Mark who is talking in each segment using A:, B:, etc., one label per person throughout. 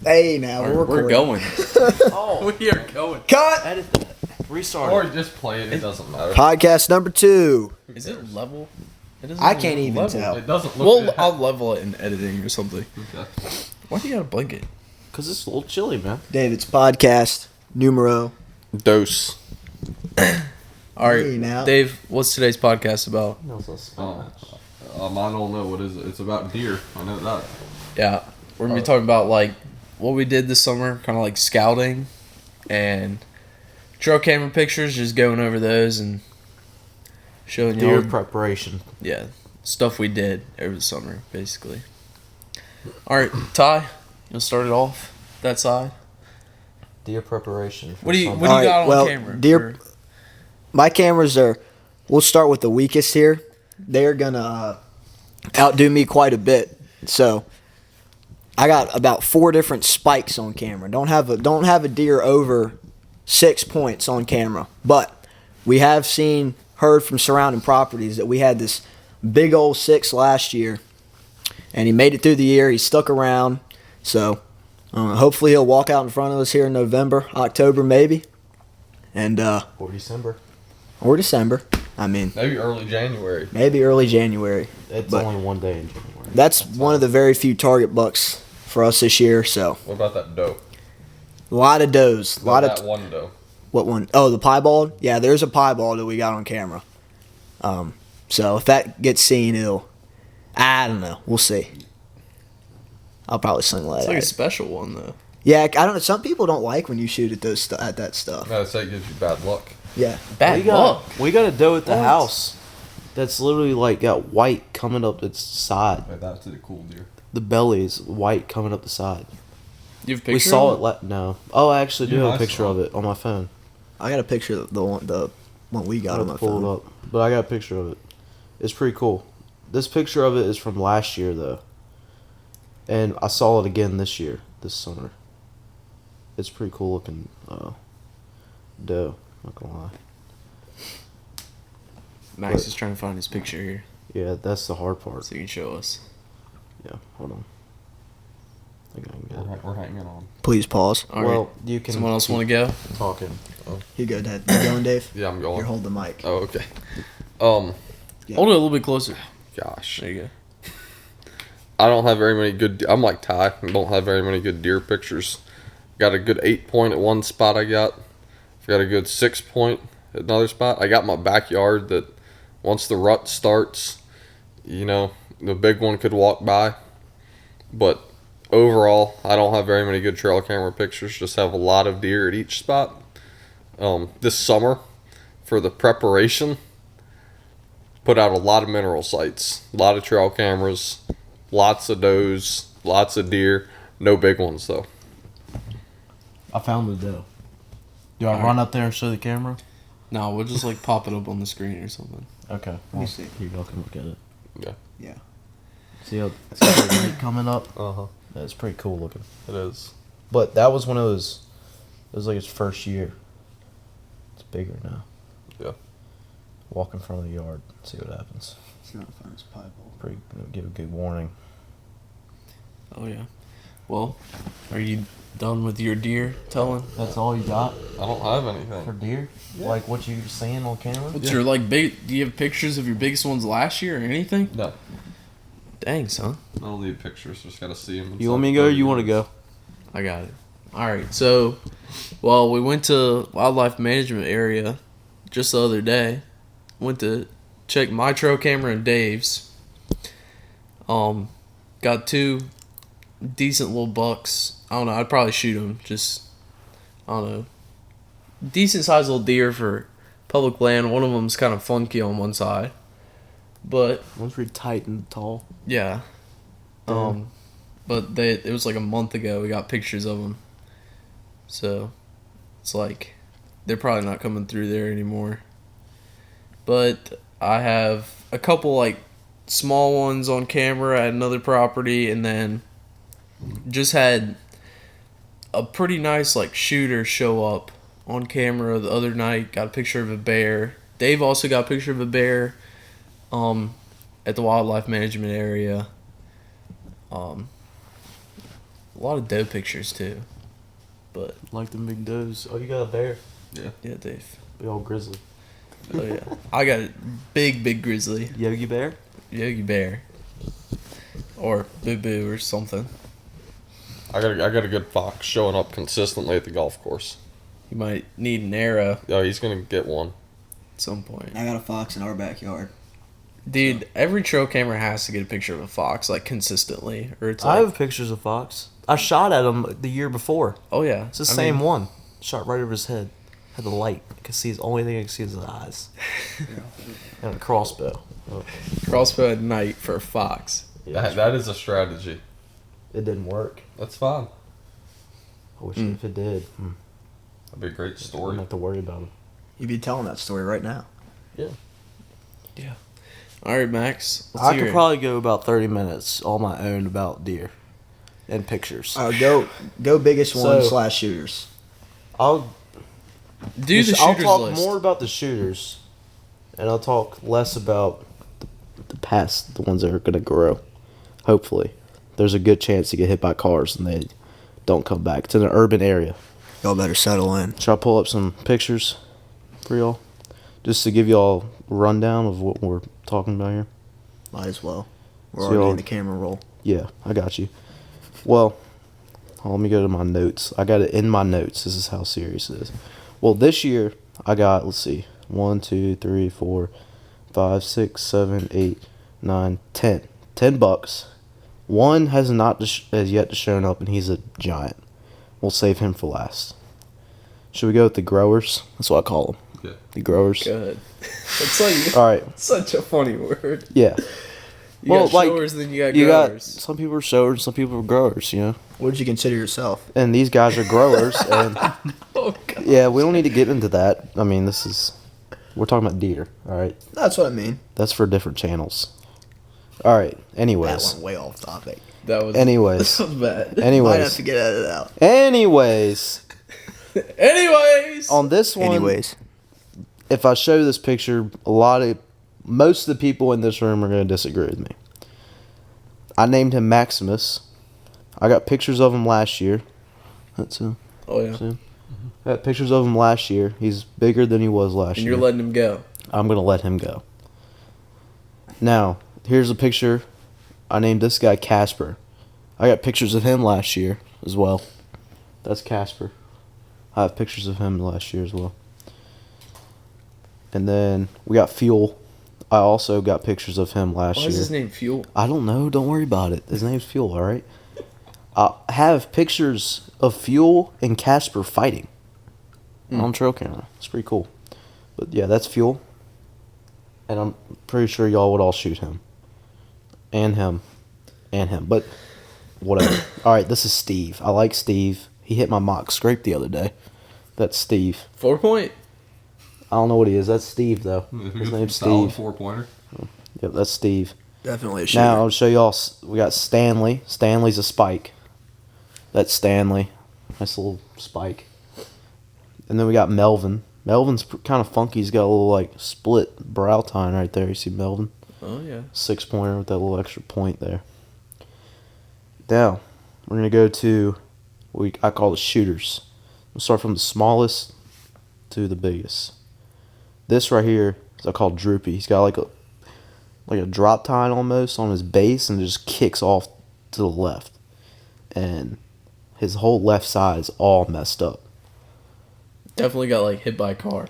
A: Hey, now
B: We're going.
C: Oh,
B: We are going.
A: Cut!
C: edit that. Restart
D: Or
C: it.
D: just play it. It doesn't matter.
A: Podcast number 2.
B: Is it level? It doesn't
A: I
B: even
A: can't
B: look
A: even
B: level.
A: tell.
D: It doesn't look.
B: Well,
D: it
B: I'll level it in editing or something.
D: okay.
B: Why do you got a blanket?
C: Because it's a little chilly, man.
A: David's podcast numero.
D: Dose.
B: All right,
A: Hey, now.
B: Dave. What's today's podcast about?
D: I don't know what is it. It's about deer. I know that.
B: Yeah, we're gonna be talking about like what we did this summer, kind of like scouting and trail camera pictures. Just going over those and showing
C: Deer
B: you,
C: preparation.
B: yeah, stuff we did over the summer, basically. All right, Ty, you'll start it off that side.
C: Deer preparation.
B: What do you
A: All right,
B: got on
A: well,
B: camera?
A: deer-
B: for-
A: My cameras are, we'll start with the weakest here. They're going to outdo me quite a bit. So I got about 4 different spikes on camera. Don't have a deer over 6 points on camera. But we have heard from surrounding properties that we had this big old 6 last year. And he made it through the year. He stuck around. So hopefully he'll walk out in front of us here in November, October maybe. And
C: Or December.
A: or December. I mean,
D: Maybe early January.
A: maybe early January.
C: It's
A: But-
C: only one day in January.
A: That's one of the very few target bucks for us this year. So
D: What about that doe?
A: a lot of does. A lot
D: that
A: of
D: one doe.
A: what one? Oh, the piebald. Yeah, there's a piebald that we got on camera. So if that gets seen, I don't know. We'll see. I'll probably sling
B: It's
A: light
B: like
A: at
B: a
A: it.
B: special one though.
A: Yeah, I don't know. Some people don't like when you shoot at at that stuff.
D: No, say it gives you bad luck.
A: Yeah.
B: Bad luck.
C: We got a doe at the
B: What?
C: house that's literally like got white coming up its side.
D: Like, that's a cool deer.
C: The belly is white coming up the side.
B: You have a picture?
C: We saw
B: of
C: it. No. Oh, I actually do
D: Yeah,
C: have
D: I
C: a picture
D: saw
C: of it on my phone.
A: I got a picture of the one we got
C: I'll
A: on my
C: pull
A: phone.
C: it up. But I got a picture of it. It's pretty cool. This picture of it is from last year though. And I saw it again this summer. It's pretty cool looking doe, not gonna lie.
B: Max is trying to find his picture here
C: Yeah, that's the hard part.
B: so you can show us.
C: Yeah, hold on. I think I can get it.
D: We're hanging on.
A: Please pause.
B: All right.
C: Well, you can
B: Someone else
C: keep
B: want to go?
C: talking.
A: You go, Dad. You going, Dave?
D: Yeah, I'm going.
A: Here, hold the mic.
D: Oh, okay.
A: Yeah.
B: Hold it a little bit closer.
D: Gosh.
B: There you go.
D: I don't have very many good. I'm like Ty. I don't have very many good deer pictures. Got a good 8 point at one spot. I got a good 6 point at another spot. I got my backyard that once the rut starts, the big one could walk by. But overall, I don't have very many good trail camera pictures. Just have a lot of deer at each spot. This summer, for the preparation, put out a lot of mineral sites, a lot of trail cameras. Lots of does, lots of deer, no big ones though.
C: I found the doe. Do I run up there and show the camera?
B: No, we'll just like pop it up on the screen or something.
C: Okay.
A: me see.
C: Here, y'all can look at it.
D: Yeah.
A: Yeah.
C: See how the light coming up?
D: Uh-huh.
C: That's pretty cool looking.
D: It is.
C: But that was when it was like its first year. It's bigger now.
D: Yeah.
C: Walk in front of the yard, see what happens.
A: It's not fun as piebald.
C: Give a good warning.
B: Oh yeah. Well, are you done with your deer telling?
C: That's all you got
D: I don't have anything.
C: for deer? Like what you were seeing on camera?
B: What's your like big? Do you have pictures of your biggest ones last year or anything?
D: No.
B: Dang, son.
D: I don't need pictures, just gotta see them.
C: You want me to go or you want to go?
B: I got it. All right. So, well, we went to wildlife management area just the other day. Went to check my trail camera and Dave's. Got 2 decent little bucks. I don't know. I'd probably shoot them. Just, I don't know. Decent sized little deer for public land. One of them's kind of funky on one side, but
C: One's pretty tight and tall.
B: yeah. But it was like a month ago. We got pictures of them, so it's like they're probably not coming through there anymore. But I have a couple like small ones on camera at another property, and then just had a pretty nice like shooter show up on camera the other night. Got a picture of a bear. Dave also got a picture of a bear at the wildlife management area A lot of doe pictures too. But
C: Like them big does. Oh, you got a bear.
B: yeah, Dave.
C: Big old grizzly.
B: Oh yeah, I got a big grizzly,
C: Yogi Bear?
B: Yogi Bear, or Boo Boo or something.
D: I got a good fox showing up consistently at the golf course.
B: You might need an arrow
D: Oh, he's gonna get one.
B: at some point.
A: I got a fox in our backyard.
B: Dude, every trail camera has to get a picture of a fox like consistently, or it's
C: I
B: like,
C: have pictures of fox. I shot at him the year before.
B: oh yeah,
C: It's the same one. Shot right over his head. Had the light. I could see his only thing I could see is his eyes. And a crossbow. Oh.
B: Crossbow at night for a fox.
C: Yeah,
D: That is a strategy.
C: it didn't work.
D: That's fine.
C: I wish if it did.
D: That'd be a great
C: I
D: story.
C: wouldn't have to worry about him.
A: You'd be telling that story right now.
C: Yeah.
B: All right, Max. Let's
C: I
B: hear
C: could
B: it.
C: probably go about 30 minutes on my own about deer and pictures.
A: Go biggest one
C: So-
A: / shooters.
C: I'll
B: do the
C: I'll
B: shooters
C: talk
B: list.
C: more about the shooters, and I'll talk less about the past, the ones that are going to grow. Hopefully, there's a good chance to get hit by cars and they don't come back. It's in an urban area.
A: Y'all better settle in.
C: Should I pull up some pictures for y'all, just to give y'all a rundown of what we're talking about here?
A: Might as well. We're
C: So
A: already
C: y'all-
A: in the camera roll.
C: Yeah, I got you. Well, let me go to my notes. I got it in my notes. This is how serious it is. Well, this year I got, let's see, 1, 2, 3, 4, 5, 6, 7, 8, 9, 10. 10 bucks. One has not has yet to shown up, and he's a giant. We'll save him for last. Should we go with the growers? That's what I call them.
D: Yeah.
C: The growers.
B: Good. That's like
C: All right.
B: such a funny word.
C: Yeah.
B: You
C: Well,
B: got
C: like,
B: showers, then you got
C: You got
B: growers.
C: some people are showers, some people are growers. You know.
A: What did you consider yourself?
C: And these guys are growers, and
B: Oh god.
C: yeah, we don't need to get into that. I mean, we're talking about deer, all right?
A: That's what I mean.
C: That's for different channels. All right.
A: That
C: Anyways,
A: went way off topic.
B: That was
C: Anyways.
B: that was bad.
A: Might have
C: anyways,
A: to get edited out.
C: anyways.
B: Anyways.
C: On this one,
A: Anyways,
C: if I show this picture, most of the people in this room are going to disagree with me. I named him Maximus. I got pictures of him last year. That's him.
B: Oh yeah.
C: See him? I got pictures of him last year. He's bigger than he was last
B: And
C: year.
B: you're letting him go.
C: I'm going to let him go. Now, here's a picture. I named this guy Casper. I got pictures of him last year as well. That's Casper. I have pictures of him last year as well. And then we got Fuel. I also got pictures of him last
B: Why
C: year.
B: is his name Fuel?
C: I don't know. Don't worry about it. His name's Fuel, all right? I have pictures of Fuel and Casper fighting on trail camera. It's pretty cool. But yeah, that's Fuel. And I'm pretty sure y'all would all shoot him. And him. And him. But whatever. All right, this is Steve. I like Steve. He hit my mock scrape the other day. That's Steve.
B: 4-point.
C: I don't know what he is. That's Steve, though. His name's Steve.
D: 4-pointer.
C: Yep, that's Steve.
A: definitely a shooter.
C: Now I'll show y'all. We got Stanley. Stanley's a spike. That's Stanley. Nice little spike. And then we got Melvin. Melvin's kind of funky. He's got a little like split brow tine right there. You see Melvin?
B: Oh yeah.
C: 6-pointer with that little extra point there. Now we're gonna go to what I call the shooters. We'll start from the smallest to the biggest. This right here is I call Droopy. He's got like a drop tine almost on his base, and it just kicks off to the left, and his whole left side is all messed up.
B: Definitely got like hit by a car.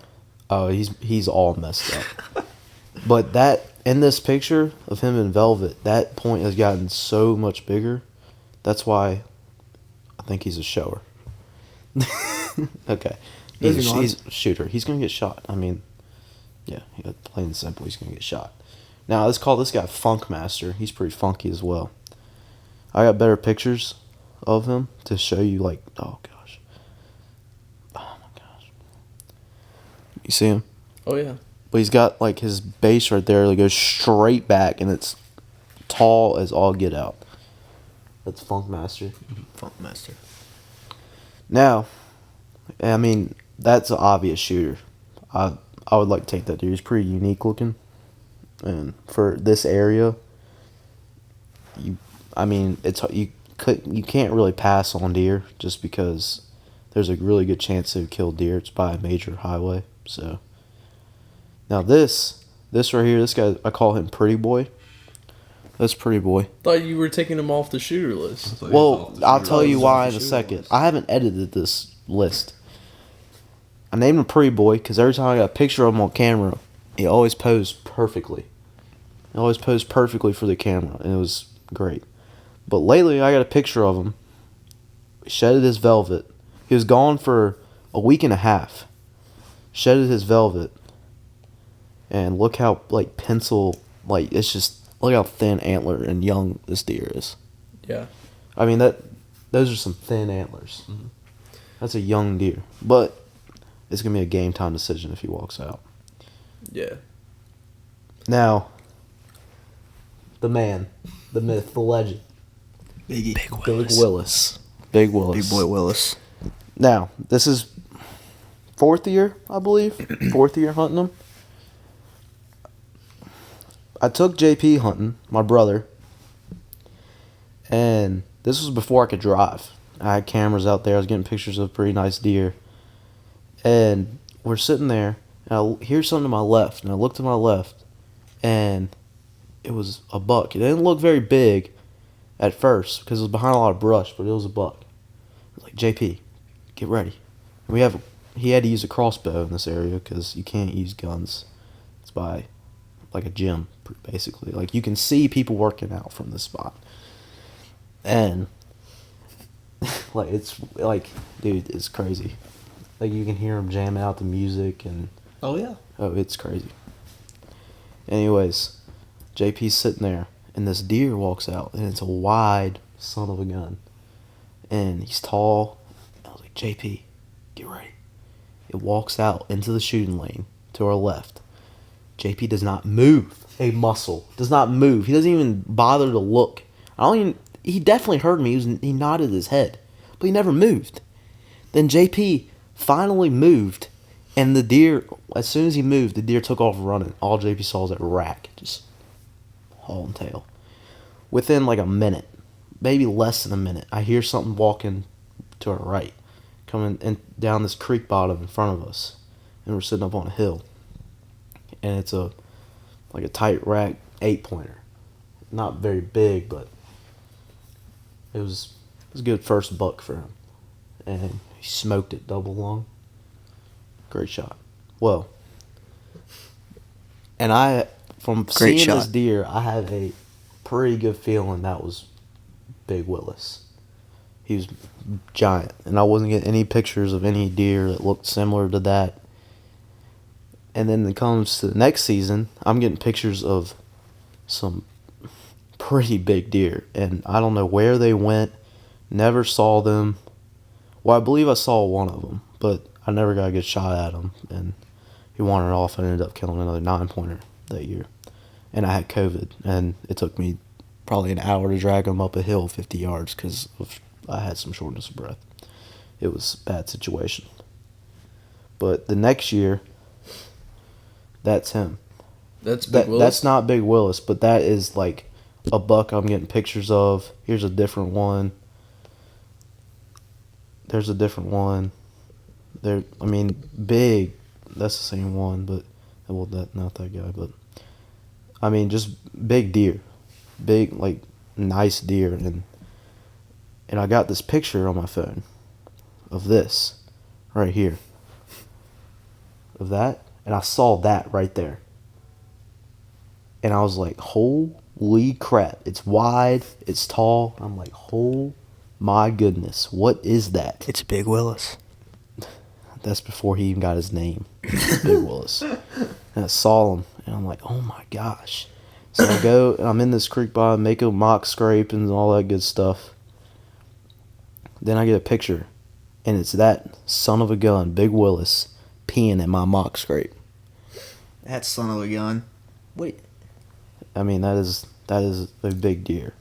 C: Oh, he's all messed up. But that in this picture of him in velvet, that point has gotten so much bigger. That's why I think he's a shower. Okay,
A: Moving on.
C: he's a shooter. He's gonna get shot. I mean, yeah, plain and simple, he's gonna get shot. Now let's call this guy Funk Master. He's pretty funky as well. I got better pictures of him to show you. Like, oh gosh, oh my gosh, you see him?
B: Oh yeah.
C: But he's got like his base right there that goes straight back, and it's tall as all get out. That's Funk Master.
A: Funk Master.
C: Now, I mean, that's an obvious shooter. I would like to take that dude. He's pretty unique looking, and for this area, you can't really pass on deer just because there's a really good chance they would kill deer. It's by a major highway. So now this right here, this guy, I call him Pretty Boy. That's Pretty Boy.
B: Thought you were taking him off the shooter list.
C: Well, I'll tell you
B: list.
C: why in a second. I haven't edited this list. I named him Pretty Boy because every time I got a picture of him on camera, he always posed perfectly. He always posed perfectly for the camera, and it was great. But lately, I got a picture of him. He shedded his velvet. He was gone for a week and a half. Shedded his velvet. And look how, like, pencil, like, it's just, look how thin antler and young this deer is.
B: Yeah.
C: I mean, those are some thin antlers.
B: Mm-hmm.
C: That's a young deer. But it's going to be a game time decision if he walks out.
B: Yeah.
C: Now, the man, the myth, the legend.
A: Big
C: Willis. Big Willis.
A: Big boy Willis.
C: Now, this is fourth year, I believe. Fourth year hunting them. I took JP hunting, my brother. And this was before I could drive. I had cameras out there. I was getting pictures of pretty nice deer. And we're sitting there, and I hear something to my left. And I looked to my left, and it was a buck. It didn't look very big at first because it was behind a lot of brush, but it was a buck. I was like, JP, get ready. And he had to use a crossbow in this area because you can't use guns. It's by like a gym, basically. Like, you can see people working out from this spot. And like, it's like, dude, it's crazy. Like, you can hear them jamming out the music, and
A: Oh, yeah.
C: oh, it's crazy. Anyways, JP's sitting there, and this deer walks out, and it's a wide son of a gun. And he's tall. I was like, JP, get ready. It walks out into the shooting lane to our left. JP does not move a muscle. Does not move. He doesn't even bother to look. He definitely heard me. He nodded his head, but he never moved. Then JP finally moved, and the deer, as soon as he moved, the deer took off running. All JP saw was that rack, just hauling tail. Within like a minute, maybe less than a minute, I hear something walking to our right, coming in down this creek bottom in front of us, and we're sitting up on a hill, and it's like a tight rack 8-pointer, not very big, but it was a good first buck for him, and he smoked it double lung. Great shot. Well, and from
A: Great
C: seeing
A: shot.
C: this deer, I had a pretty good feeling that was Big Willis. He was giant, and I wasn't getting any pictures of any deer that looked similar to that. And then it comes to the next season, I'm getting pictures of some pretty big deer, and I don't know where they went. Never saw them. Well, I believe I saw one of them, but I never got a good shot at him, and he wandered off and ended up killing another 9-pointer that year. And I had COVID, and it took me probably an hour to drag him up a hill 50 yards because I had some shortness of breath. It was a bad situation. But the next year, that's him.
B: That's Big Willis?
C: That's not Big Willis, but that is like a buck I'm getting pictures of. Here's a different one. There's a different one. Big. That's the same one, but not that guy. But I mean, just big deer, big like nice deer, and I got this picture on my phone of this right here, of that, and I saw that right there, and I was like, holy crap! It's wide, it's tall. I'm like, oh my goodness, what is that?
A: It's Big Willis.
C: That's before he even got his name, Big Willis. And I saw him, and I'm like, oh my gosh. So I go, and I'm in this creek bottom, make a mock scrape and all that good stuff. Then I get a picture, and it's that son of a gun, Big Willis, peeing in my mock scrape.
A: That son of a gun. Wait.
C: I mean, that is a big deer.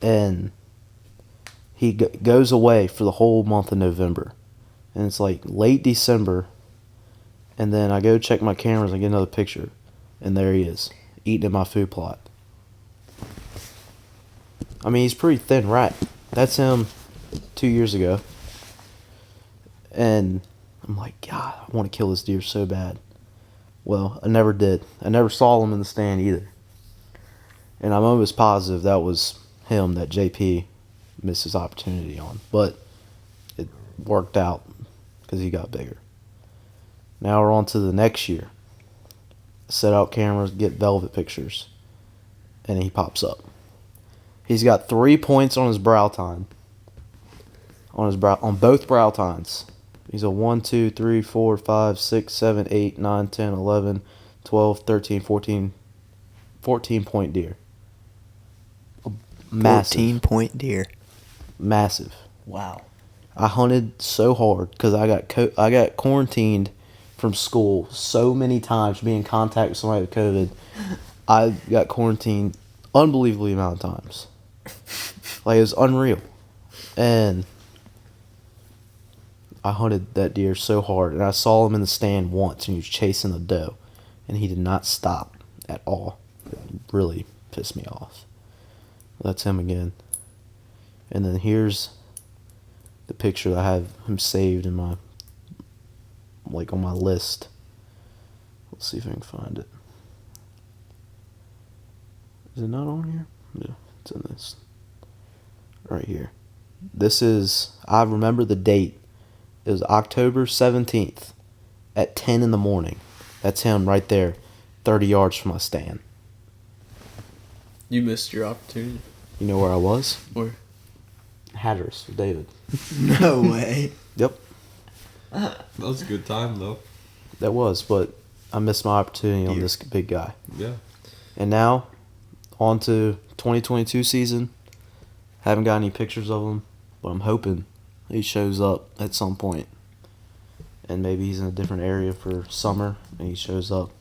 C: And he goes away for the whole month of November. And it's like late December. And then I go check my cameras and get another picture. And there he is, eating in my food plot. I mean, he's pretty thin rat. That's him 2 years ago. And I'm like, God, I want to kill this deer so bad. Well, I never did. I never saw him in the stand either. And I'm almost positive that was him that JP missed his opportunity on. But it worked out because he got bigger. Now we're on to the next year. Set out cameras, get velvet pictures. And he pops up. He's got 3 points on his brow tine. On both brow tines. He's a 1, 2, 3, 4, 5, 6, 7, 8, 9, 10, 11, 12, 13, 14 point deer. Massive.
A: 14-point deer.
C: Massive.
A: Wow.
C: I hunted so hard because I got quarantined from school so many times, being in contact with somebody with COVID. I got quarantined unbelievably amount of times. Like, it was unreal. And I hunted that deer so hard, and I saw him in the stand once, and he was chasing a doe, and he did not stop at all. It really pissed me off. That's him again. And then here's the picture that I have him saved in my, like, on my list. Let's see if I can find it. Is it not on here? Yeah, it's in this. Right here. This is, I remember the date. It was October 17th at 10 in the morning. That's him right there, 30 yards from my stand.
B: You missed your opportunity.
C: You know where I was?
B: Where?
C: Hatteras with David.
A: No way.
C: Yep,
D: That was a good time though.
C: that was, but I missed my opportunity on this big guy.
D: Yeah.
C: And now, on to 2022 season. Haven't got any pictures of him, but I'm hoping he shows up at some point. And maybe he's in a different area for summer, and he shows up,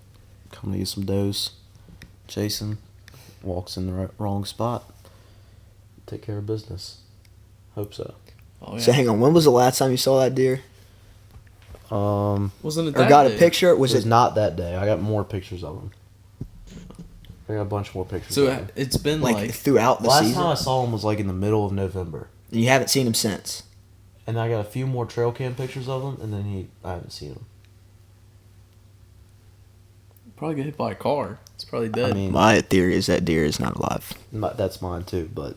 C: coming to get some does, chasing, walks in the wrong spot, take care of business. Hope so.
B: Oh, yeah.
A: So hang on, when was the last time you saw that deer?
B: Wasn't it
A: Or
B: that
A: got
B: day?
A: a picture? Was
C: It was
A: it?
C: not that day. I got more pictures of him. I got a bunch more pictures
B: So
C: of him.
B: it's been
A: Like,
B: like
A: throughout the
C: Last
A: season?
C: time I saw him was like in the middle of November.
A: And you haven't seen him since?
C: And I got a few more trail cam pictures of him, and then I haven't seen him.
B: probably get hit by a car. It's probably dead.
C: I mean,
A: My theory is that deer is not alive.
C: that's mine too, but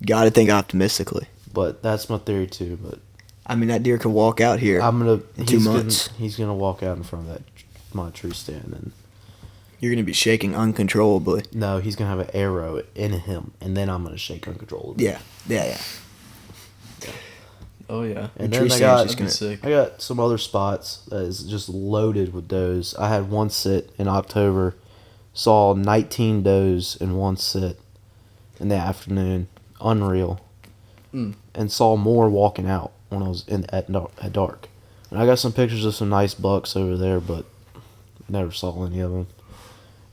A: Gotta think optimistically.
C: that's my theory too. But
A: I mean, that deer could walk out here.
C: I'm gonna
A: In 2 months.
C: He's gonna walk out in front of my tree stand, and
A: You're gonna be shaking uncontrollably.
C: no, he's gonna have an arrow in him, and then I'm gonna shake uncontrollably.
A: Yeah.
B: oh yeah.
C: And
A: Tree
C: then
A: stand's just
B: That'd be
A: gonna.
B: sick.
C: I got some other spots that is just loaded with does. I had one sit in October, saw 19 does in one sit in the afternoon. Unreal.
B: Mm.
C: And saw more walking out when I was at dark. And I got some pictures of some nice bucks over there, but never saw any of them.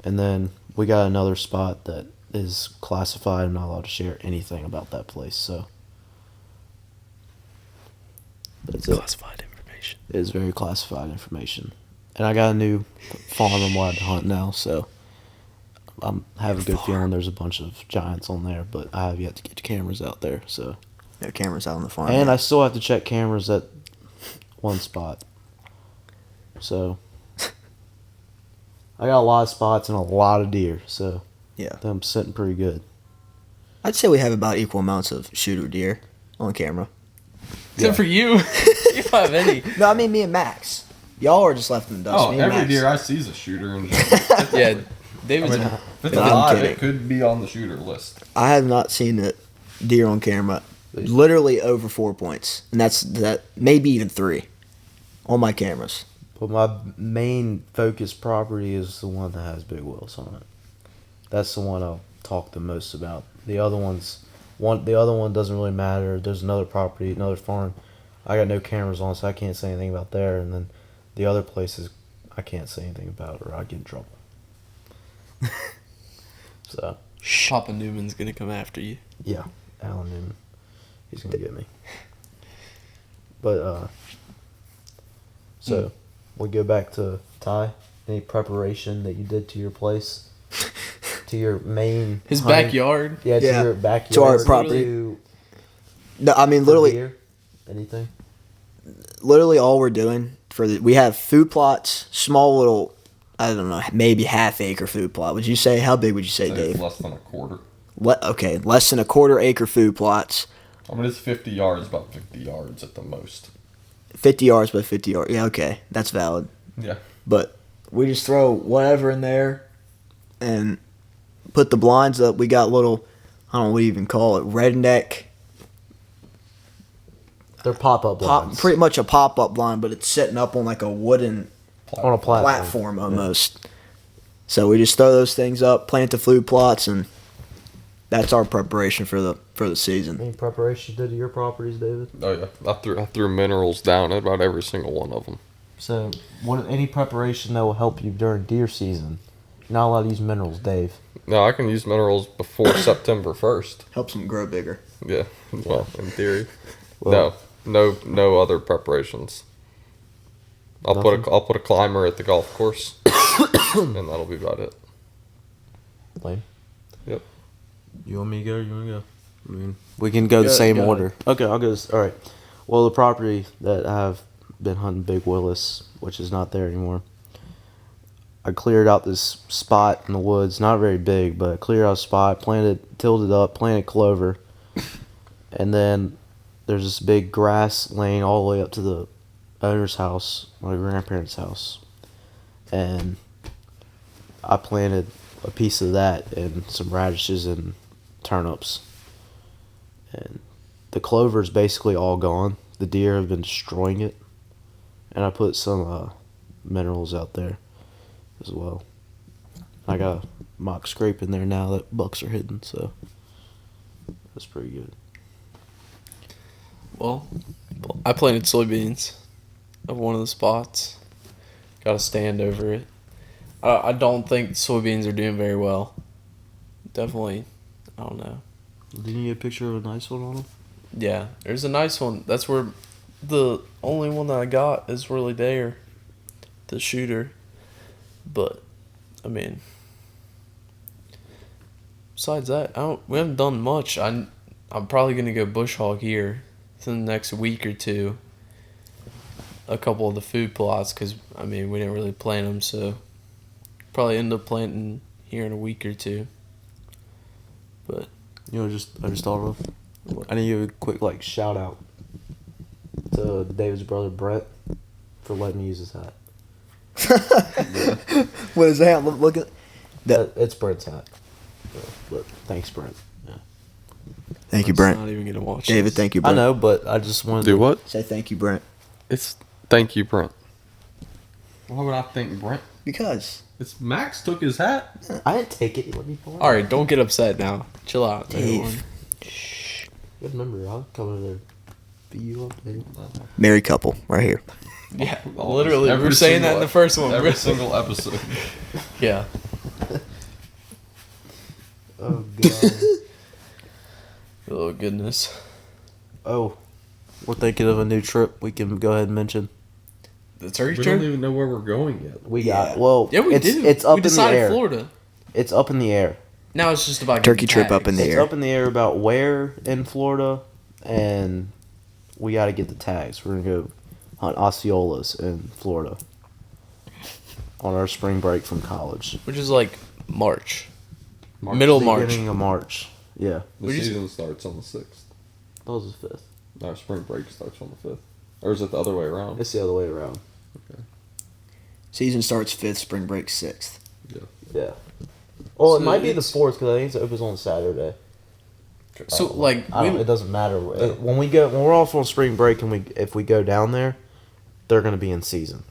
C: And then we got another spot that is classified. I'm not allowed to share anything about that place, so that's it.
B: Classified information.
C: It is very classified information. And I got a new farm I'm allowed to hunt now, so I have a good feeling there's a bunch of giants on there, but I have yet to get cameras out there, so.
A: No cameras out on the farm.
C: And I still have to check cameras at one spot. So I got a lot of spots and a lot of deer, so
A: Yeah.
C: I'm sitting pretty good.
A: I'd say we have about equal amounts of shooter deer on camera.
B: Except for you. You don't have any.
A: No, I mean me and Max. Y'all are just left in the dust.
D: Oh,
A: me and
D: every
A: Max.
D: deer I see is a shooter. And
B: Yeah. David's
D: if it's
A: I'm
D: alive,
A: kidding.
D: it could be on the shooter list.
A: I have not seen a deer on camera literally over 4 points, and that maybe even 3 on my cameras.
C: But my main focus property is the one that has big wheels on it. That's the one I'll talk the most about. The other the other one doesn't really matter. There's another property, another farm. I got no cameras on, so I can't say anything about there. And then the other places, I can't say anything about, or I get in trouble. So
B: Papa Newman's gonna come after you.
C: yeah, Alan Newman, he's gonna get me. But so we go back to Ty. Any preparation that you did to your place? to your main
B: His
C: hunting-
B: backyard.
C: Yeah, to
A: Yeah,
C: your backyard.
A: to our property.
C: To-
A: No, I mean
C: for
A: literally,
C: deer, anything.
A: literally all we're doing we have food plots, small little, I don't know, maybe half-acre food plot. Would you say, how big would you say,
D: Say
A: Dave?
D: it's less than a quarter.
A: Okay, less than a quarter-acre food plots,
D: I mean, it's 50 yards, about 50 yards at the most.
A: 50 yards by 50 yards. Yeah, okay, that's valid.
D: Yeah.
A: But we just throw whatever in there and put the blinds up. We got little, I don't know what you even call it, redneck,
C: They're pop-up blinds.
A: pretty much a pop-up blind, but it's setting up on like a wooden
C: on a
A: platform almost. So we just throw those things up, plant the food plots, and that's our preparation for the season.
C: Any preparation you did to your properties, David?
D: Oh yeah, I threw minerals down at about every single one of them.
C: So, any preparation that will help you during deer season? You're not allowed to use minerals, Dave.
D: No, I can use minerals before September 1st.
A: Helps them grow bigger.
D: Yeah, well, in theory.
C: Well-
D: No other preparations. I'll put a climber at the golf course, and that'll be about it.
C: Lane?
D: Yep.
C: You want me to go or you want to go? I mean, we can go the
B: Go-
C: same
B: go.
C: order. Okay, I'll go. All right. Well, the property that I've been hunting Big Willis, which is not there anymore, I cleared out this spot in the woods. Not very big, but I cleared out a spot, tilled it up, planted clover, and then there's this big grass lane all the way up to the owner's house, my grandparents' house, and I planted a piece of that and some radishes and turnips. And the clover's basically all gone. The deer have been destroying it. And I put some minerals out there as well. I got a mock scrape in there now that bucks are hidden, so that's pretty good.
B: Well, I planted soybeans of one of the spots. Got a stand over it. I don't think soybeans are doing very well. Definitely, I don't know.
C: Didn't you get a picture of a nice one on them?
B: Yeah, there's a nice one. That's where the only one that I got is really there, the shooter. But, I mean, besides that, we haven't done much. I'm probably gonna go bush hog here within the next week or two. A couple of the food plots, because I mean we didn't really plant them, so probably end up planting here in a week or two. But
C: You know, I just thought of. I need to give a quick shout out to David's brother Brett for letting me use his hat.
A: What is that? Look at that.
C: It's Brent's hat. But thanks, Brent. Yeah.
A: Thank you,
B: I'm
A: Brent.
B: not even gonna watch.
A: David,
B: this.
A: thank you,
C: I
A: Brent.
C: know, but I just wanted
D: Do
C: to
D: what?
A: Say thank you, Brent.
D: It's thank you, Brent. Why would I thank Brent?
A: Because
D: It's Max took his hat.
C: I didn't take it. Let me pull it.
B: All right, don't get upset now. Chill out,
A: Dave.
B: everyone.
C: Good remember, I'll come over there. Beat you up, Dave.
A: married couple right here.
B: Yeah,
D: Always.
B: literally,
D: Every
B: we're saying that in
D: single
B: the first one.
D: Every single episode.
B: Yeah.
C: Oh god.
B: Oh goodness.
C: Oh, we're thinking of a new trip. We can go ahead and mention.
B: The turkey
D: We
B: trip?
D: don't even know where we're going yet.
C: We
A: Yeah.
C: got well.
B: Yeah, we
C: it's,
B: do.
C: It's up
B: we
C: in the
B: decided
C: air.
B: Florida.
C: It's up in the air.
B: Now it's just about
A: Turkey
B: getting
A: trip up in
B: tags.
A: the
C: It's
A: air.
C: up in the air about where in Florida, and we got to get the tags. We're gonna go hunt Osceolas in Florida on our spring break from college.
B: Which is like March. Middle March.
C: Beginning of March. Yeah,
D: The
B: Would you-
D: season starts on the 6th.
C: that was the 5th.
D: No, spring break starts on the 5th. Or is it the other way around?
C: It's the other way around.
A: Season starts 5th, spring break 6th.
C: Yeah. Well,
B: So
C: it might be the
B: it's-
C: 4th because I think it opens on Saturday.
B: So like
C: It doesn't matter when we're off on spring break and if we go down there, they're gonna be in season.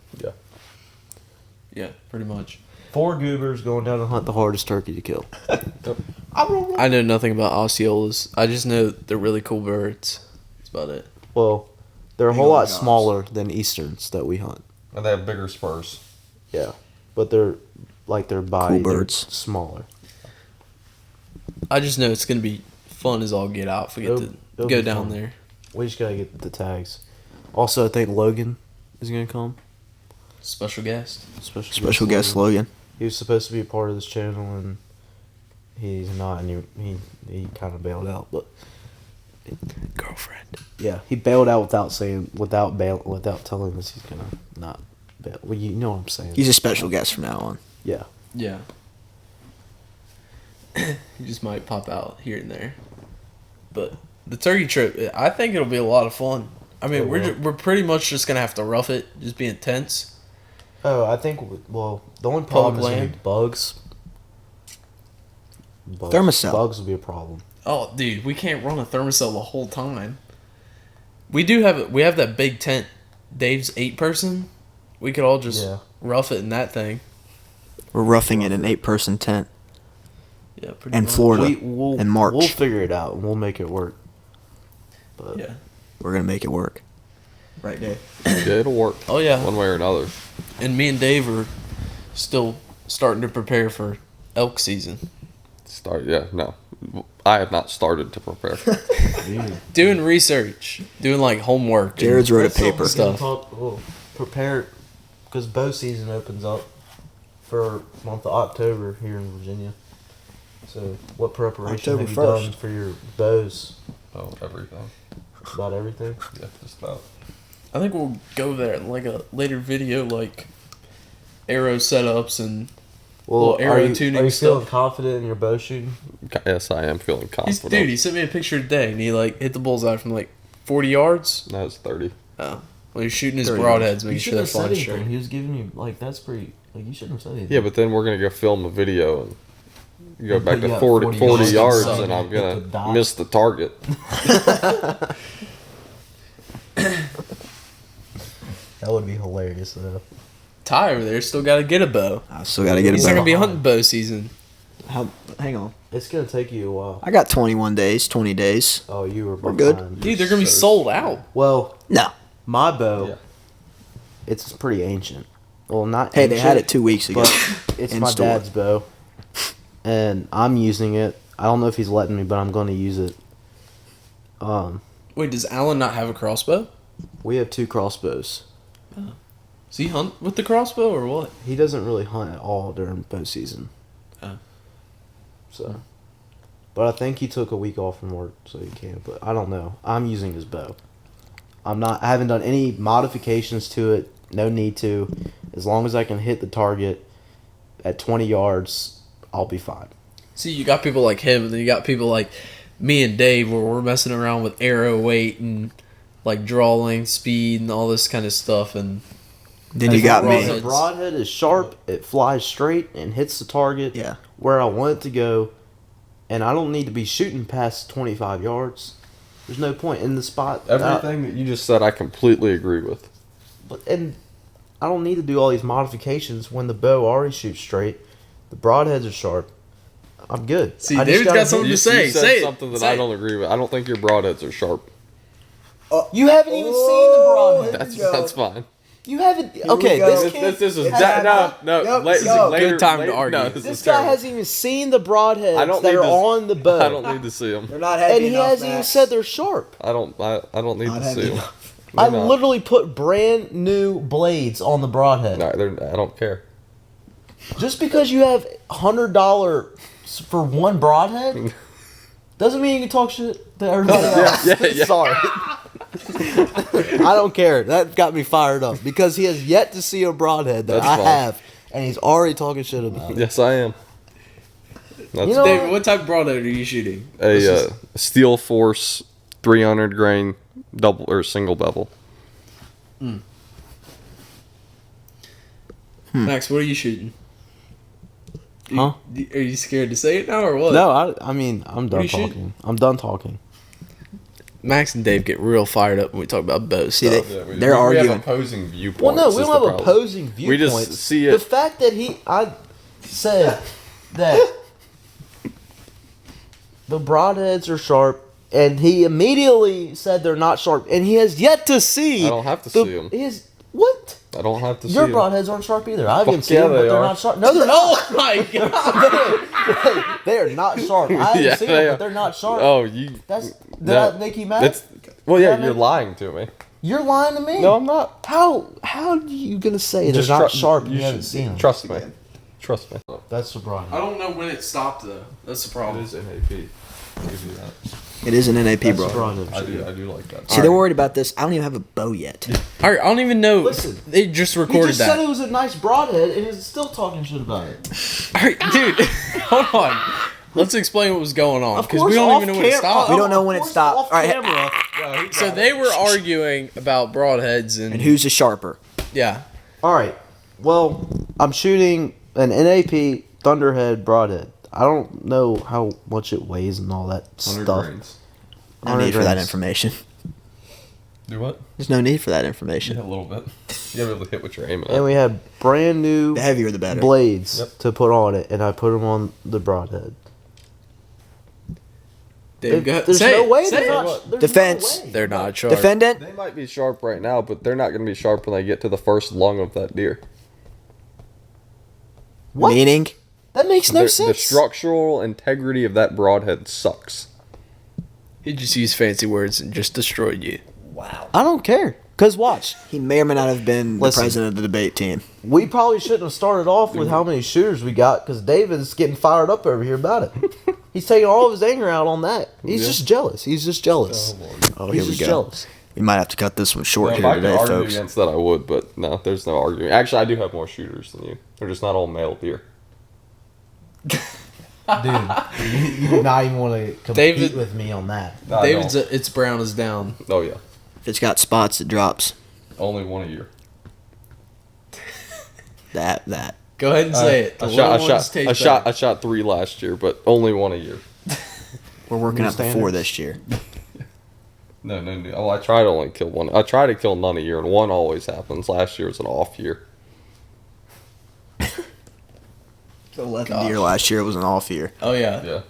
B: yeah, pretty much.
C: 4 goobers going down to hunt the hardest turkey to kill.
B: I know nothing about Osceolas. I just know they're really cool birds. That's about it.
C: Well, they're a
A: Big
C: whole
A: old
C: lot
A: gobs.
C: smaller than easterns that we hunt.
D: And they have bigger spurs.
C: Yeah, but they're like their body.
A: Cool
C: they're
A: birds.
C: smaller.
B: I just know it's gonna be fun as all get out if we get
C: It'll
B: to
C: be
B: go down
C: fun.
B: there.
C: We just gotta get the tags. Also, I think Logan is gonna come.
B: Special guest.
A: Special guest Logan.
C: He was supposed to be a part of this channel, and he's not, and he kind of bailed out. But
A: Girlfriend.
C: yeah, he bailed out without telling us he's gonna not bail. Well, you know what I'm saying.
A: He's a special guest from now on.
C: Yeah.
B: Yeah. He just might pop out here and there. But the turkey trip, I think it'll be a lot of fun. I mean, we're pretty much just gonna have to rough it, just be intense.
C: Oh, I think. Well, the only problem is gonna be
B: land.
C: bugs.
A: Thermocell.
C: Bugs will be a problem.
B: Oh, dude, we can't run a thermocell the whole time. We have that big tent. Dave's 8-person. We could all just rough it in that thing.
A: We're roughing it in an 8-person tent
B: Yeah, pretty
A: in
B: much.
A: Florida
C: We'll
A: in March.
C: We'll figure it out and we'll make it work. But
B: Yeah.
A: We're gonna make it work. Right, Dave?
D: Yeah, it'll work.
B: Oh yeah.
D: One way or another.
B: And me and Dave are still starting to prepare for elk season.
D: No. I have not started to prepare.
B: Doing research, doing like homework.
A: Jared's wrote a paper.
B: Stuff.
C: We'll prepare because bow season opens up for month of October here in Virginia. So, what preparation
A: October
C: have you done
A: 1st.
C: for your bows?
D: Oh, everything.
C: About everything?
D: Yeah, just about.
B: I think we'll go there in like a later video, like arrow setups and little arrow tuning
C: are you feeling
B: stuff.
C: confident in your bow shooting?
D: Yes, I am feeling confident.
B: Dude, he sent me a picture today and he like hit the bullseye from like 40 yards.
D: No, it's 30.
B: Oh, well, he's shooting his
A: 30
B: broadheads,
C: You
B: making sure
C: shouldn't
B: they're
C: have said
B: flying
C: anything.
B: straight.
C: He was giving you, like, that's pretty, like, you shouldn't have said anything.
D: Yeah, but then we're going to go film a video and go back
C: You
D: to
C: got
D: 40
C: 40
D: yards
B: yards
D: and I'm
C: hit the
D: going to
C: dot.
D: miss the target.
C: That would be hilarious, though.
B: Ty over there still got to get a bow.
A: I still gotta get a
B: He's not
A: bow.
B: gonna be hunting bow season.
A: Hang on.
C: It's going to take you a while.
A: I got 21 days, 20 days.
C: Oh, you were behind.
A: good.
B: Dude, they're gonna be sold out.
C: Well,
A: No.
C: my bow,
D: Yeah.
C: it's pretty ancient. Well, not
A: Hey,
C: ancient,
A: they had it 2 weeks ago.
C: but it's
A: in
C: my
A: store.
C: dad's bow. And I'm using it. I don't know if he's letting me, but I'm going to use it.
B: Wait, does Alan not have a crossbow?
C: We have 2 crossbows.
B: Does he hunt with the crossbow or what?
C: He doesn't really hunt at all during bow season.
B: Oh.
C: So, but I think he took a week off from work, so he can't. But I don't know. I'm using his bow. I haven't done any modifications to it. No need to. As long as I can hit the target at 20 yards, I'll be fine.
B: See, you got people like him, and then you got people like me and Dave, where we're messing around with arrow weight and like draw length, speed, and all this kind of stuff. And
A: Then you got
B: broadheads.
A: me.
C: The broadhead is sharp. It flies straight and hits the target
A: Yeah.
C: where I want it to go. And I don't need to be shooting past 25 yards. There's no point in the spot.
D: Everything that you just said, I completely agree with.
C: And I don't need to do all these modifications when the bow already shoots straight. The broadheads are sharp. I'm good.
B: See,
C: I just
B: David's
C: gotta
B: got something
C: hit-
B: to say.
D: You said
B: Say it.
D: something that
B: Say
D: I
B: it.
D: don't agree with. I don't think your broadheads are sharp.
C: You haven't even seen the broadhead.
D: That's fine.
C: You haven't.
A: we
C: Okay,
A: go.
C: this kid.
D: This is
A: It's
D: no.
A: Yep,
D: Later,
A: go.
D: later,
B: Good time to
D: later-
B: argue.
D: No,
C: This
D: is
C: guy
D: terrible.
C: hasn't even seen the broadheads
D: I don't
C: that
D: need
C: are
D: to-
C: on the bow.
D: I don't need to see them.
A: They're not
C: and
A: heavy
C: he
A: enough,
C: hasn't even
A: Max.
C: said they're sharp.
D: I don't need
A: Not
D: to
A: heavy
D: see them.
A: enough.
C: I literally put brand new blades on the broadhead.
D: No, I don't care.
C: Just because you have $100 for one broadhead doesn't mean you can talk shit to everybody else.
D: yeah.
C: Sorry. I don't care. That got me fired up because he has yet to see a broadhead that
D: That's
C: I
D: fine.
C: have, and he's already talking shit about it.
D: Yes, I am. That's
C: You know-
B: David, what type of broadhead are you shooting?
D: a Steel Force 300 grain double or single bevel.
B: Max, what are you shooting?
C: Huh?
B: Are you scared to say it now or what?
C: No, I mean, I'm done
B: you shooting?
C: talking. I'm done talking.
B: Max and Dave get real fired up when we talk about bow
A: See,
B: stuff.
A: They're
D: We
A: arguing.
D: have opposing viewpoints.
C: Well, no, we
D: is
C: don't
D: the
C: have
D: problem.
C: opposing
D: We
C: viewpoints.
D: just see
C: The
D: it.
C: fact that I said that the broadheads are sharp, and he immediately said they're not sharp, and he has yet to see.
D: I don't have to see 'em.
C: What?
D: I don't have to see
C: Your
D: 'em.
C: broadheads aren't sharp either. I haven't
D: Fuck
C: seen
D: yeah,
C: them, but
D: they
C: they're
D: are.
C: not sharp. No, they're not.
B: Oh my god!
C: They are not sharp. I haven't
D: Yeah,
C: seen
D: they
C: them,
D: are.
C: but they're not sharp.
D: Oh, you.
C: Did
D: no.
C: that make you mad?
D: That's well, yeah.
C: That
D: You're
C: make-
D: lying to me.
C: You're lying to me.
D: No, I'm not.
C: How are you gonna say they're
D: Just
C: not
D: tru-
C: sharp?
D: you
C: You haven't
D: should-
C: seen them.
D: Trust me. Trust me.
C: That's the broadhead.
B: I don't know when it stopped though. That's the problem.
D: It is NAP. I'll give you that.
A: It is an NAP,
C: That's
A: bro.
C: the broadhead.
D: I do like that.
A: See, they're worried about this. I don't even have a bow yet.
B: All right, I don't even know.
C: Listen,
B: They just
C: He
B: recorded
C: just said
B: that.
C: it was a nice broadhead, and he's still talking shit about it.
B: All right, dude, hold on. Let's explain what was going on because we don't even know when it stopped.
A: We don't know when it stopped.
C: Off
A: All right.
C: camera.
B: So they were arguing about broadheads and
A: And who's the sharper?
B: yeah.
C: All right. Well, I'm shooting an NAP Thunderhead broadhead. I don't know how much it weighs and all that
D: 100
C: stuff.
D: grains.
A: No
C: 100
A: need for that
C: grains.
A: information.
D: Do what?
A: There's no need for that
D: Yeah,
A: information.
D: a little bit. You gotta be able to hit what you're aiming
C: And
D: at.
C: we have brand new
A: The heavier, the better.
C: blades
D: Yep.
C: to put on it, and I put them on the broadhead.
B: Dave, go,
C: There's
B: say
C: no
B: it,
C: way
B: say
C: they're
B: it.
C: not. There's
A: Defense.
C: No way.
B: They're not sharp.
A: Defendant.
D: They might be sharp right now, but they're not gonna be sharp when they get to the first lung of that deer.
C: What?
A: Meaning,
C: That makes no
D: The
C: sense.
D: structural integrity of that broadhead sucks.
B: He just used fancy words and just destroyed you.
A: wow.
C: I don't care. Cause watch,
A: He may or may not have been
C: Listen.
A: the president of the debate team.
C: we probably shouldn't have started off with how many shooters we got, because David's getting fired up over here about it. He's taking all of his anger out on that. He's
D: Yeah.
C: just jealous. He's just jealous.
A: Oh,
C: He's
A: here we
C: just
A: go.
C: jealous.
A: We might have to cut this one short
D: If
A: here
D: I could
A: today,
D: argue
A: folks.
D: against that, I would, but no, there's no arguing. Actually, I do have more shooters than you. They're just not all male deer.
C: Dude, you do not even want to compete
B: David-
C: with me on that.
D: No, I
B: David's
D: don't.
B: it's brown is down.
D: Oh yeah,
A: If it's got spots, it drops.
D: only one a year.
A: That.
B: Go ahead and say it. The little ones taste better.
D: I shot 3 last year, but only one a year.
A: We're working
C: New
A: up to 4
C: standards.
A: this year.
D: No. Oh, I try to only kill one. I try to kill none a year, and one always happens. Last year was an off year.
A: 11 deer last year. It was an off year.
B: Oh yeah.
D: Yeah.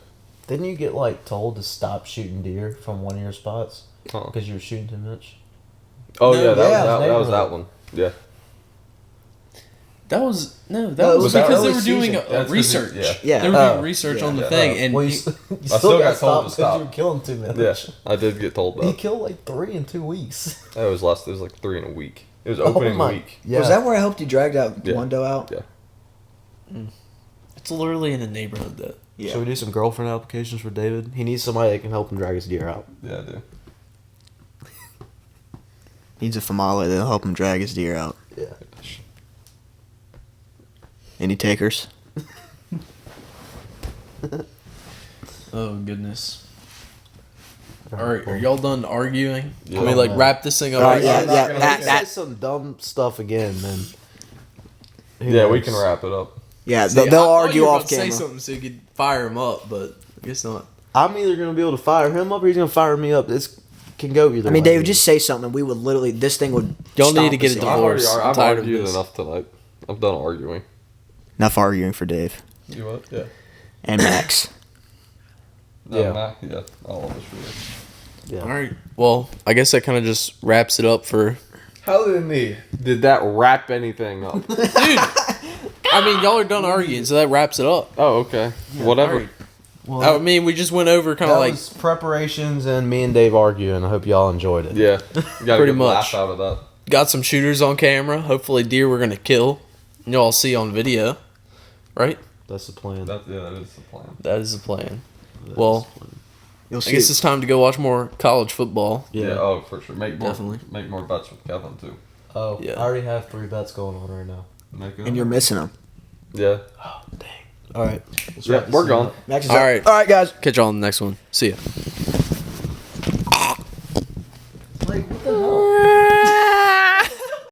C: Didn't you get like told to stop shooting deer from one of your spots
D: Huh.
C: because you were shooting too much?
D: Oh
B: No,
D: yeah, that,
C: yeah,
D: that was
C: neighborhood.
D: that one. Yeah.
B: That was no. That
C: No, it
B: was
C: was
B: because
C: that
B: they
C: early
B: were doing
C: season.
B: a
D: That's 'cause
B: research.
A: Yeah.
B: They were doing
C: Oh,
B: research
C: yeah,
B: on the
C: yeah.
B: thing, and
C: Well,
B: he-
C: you
D: still
C: still
D: got
C: got
D: told to
C: stopped because
D: stop.
C: you were killing too much.
D: Yeah, I did get told
C: He
D: that.
C: killed like 3 in 2 weeks.
D: It was less. It was like 3 in a week. It was opening week.
C: Yeah.
A: Was that where I helped you drag that
D: Yeah.
A: one doe out?
D: Yeah.
B: it's literally in the neighborhood that.
A: Yeah.
C: Should we do some girlfriend applications for David? He needs somebody that can help him drag his deer out.
D: Yeah, I do.
A: Needs a famale that'll help him drag his deer out.
C: Yeah.
A: Any takers?
B: Oh goodness. All right, are y'all done arguing?
D: Yeah.
B: Can we like wrap this thing up?
A: All right,
B: right
A: yeah,
B: now?
A: yeah.
C: If
A: that-
C: he
A: that-
C: says some dumb stuff again, then who
D: Yeah, we
C: knows?
D: can wrap it up.
A: Yeah,
B: See,
A: they'll
B: I thought
A: argue
B: you were
A: off
B: about to
A: camera.
B: Say something so you could fire him up, but I guess not.
C: I'm either gonna be able to fire him up or he's gonna fire me up. This can go either
A: I mean,
C: way.
A: David, just say something. We would literally. This thing would.
B: Y'all need
A: stomp
B: to get
A: us
B: a
A: in.
B: divorce. I'm
D: I've
B: tired of
D: argued
B: this.
D: enough tonight. I'm done arguing.
A: Enough arguing for Dave
D: You what? Yeah.
A: and Max.
C: Yeah.
D: Yeah. All of us really.
C: Yeah.
B: All right. Well, I guess that kind of just wraps it up for.
D: How did that wrap anything up?
B: Dude, I mean, y'all are done arguing, so that wraps it up.
D: Oh, okay. Whatever.
B: All right.
C: Well,
B: I mean, we just went over kind
C: that
B: of like.
C: was preparations and me and Dave arguing. I hope y'all enjoyed it.
D: Yeah. You got
B: Pretty
D: a good
B: much.
D: laugh out of that.
B: Got some shooters on camera. Hopefully, deer we're gonna kill. Y'all see on video, right?
C: That's the plan.
D: That is the plan.
B: That is the plan. Well,
A: You'll
B: I
A: see.
B: guess it's time to go watch more college football.
D: Yeah. Oh, for sure.
B: Definitely.
D: Make more bets with Kevin too.
C: Oh,
B: Yeah.
C: I already have 3 bets going on right now.
A: and you're missing them.
D: Yeah.
C: All right.
D: Yeah. We're gone.
A: Max is
B: All
A: up.
B: right.
A: All right, guys.
B: Catch y'all on the next one. See ya.